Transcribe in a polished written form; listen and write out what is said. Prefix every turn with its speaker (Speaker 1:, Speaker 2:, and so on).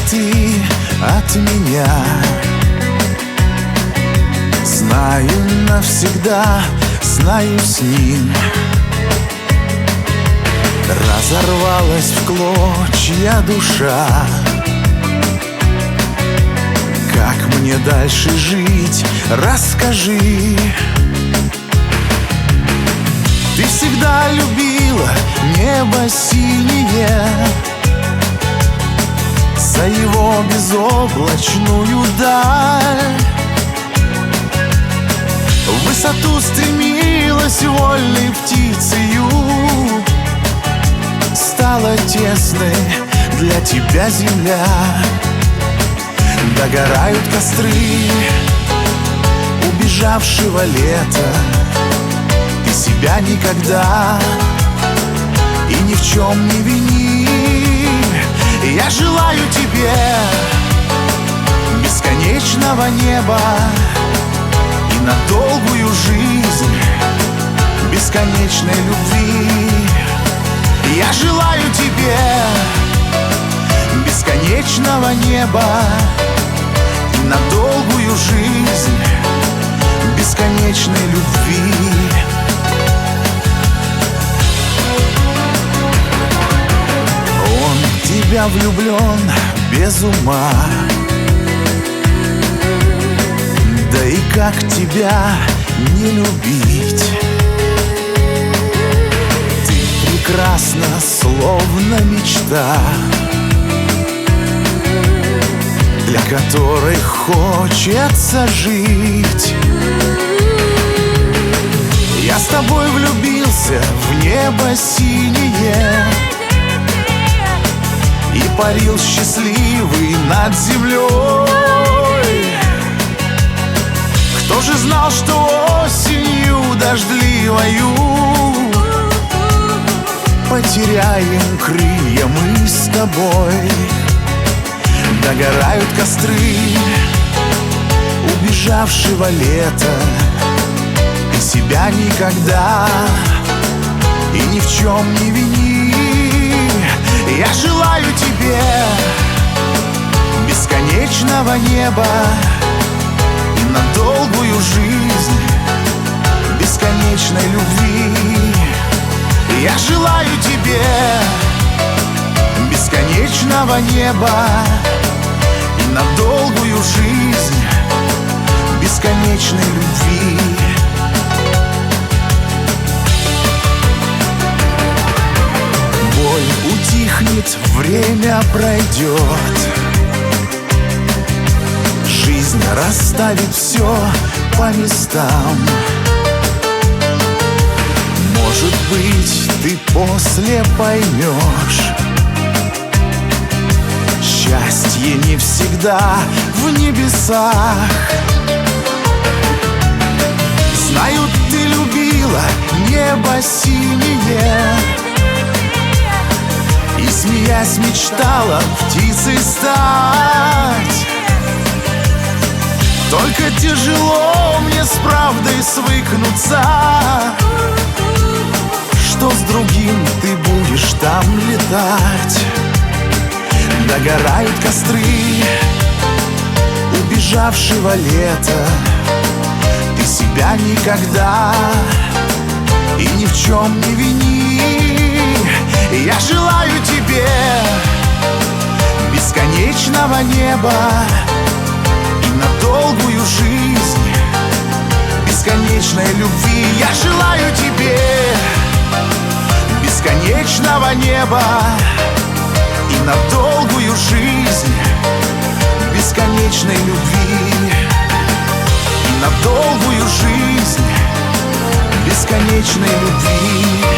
Speaker 1: ты от меня. Знаю навсегда, знаю, с ним разорвалась в клочья душа. Как мне дальше жить, расскажи. Ты всегда любила небо синее, за его безоблачную даль. В высоту стремилась вольной птицею, стала тесной для тебя земля. Догорают костры убежавшего лета. Ты себя никогда и ни в чем не вини. Я желаю тебе бесконечного неба и на долгую жизнь бесконечной любви. Я желаю тебе бесконечного неба и на долгую жизнь бесконечной любви. Он в тебя влюблен без ума, да и как тебя не любить? Ты прекрасна, словно мечта, для которой хочется жить. Я с тобой влюбился в небо синее и парил счастливый над землей. Кто же знал, что осенью дождливою потеряем крылья мы с тобой. Догорают костры убежавшего лета. Ты себя никогда и ни в чем не вини. Я желаю тебе бесконечного неба и на долгую жизнь бесконечной любви. Я желаю тебе бесконечного неба и на долгую жизнь бесконечной любви. Боль утихнет, время пройдет, жизнь расставит все по местам. Может быть, ты после поймешь, счастье не всегда в небесах. Знаю, ты любила небо синее и, смеясь, мечтала птицей стать. Только тяжело мне с правдой свыкнуться, что с другим ты будешь там летать. Догорают костры убежавшего лета. Ты себя никогда и ни в чем не вини. Я желаю тебе бесконечного неба и на долгую жизнь бесконечной любви. Я желаю тебе бесконечного неба и на долгую жизнь бесконечной любви. И на долгую жизнь бесконечной любви.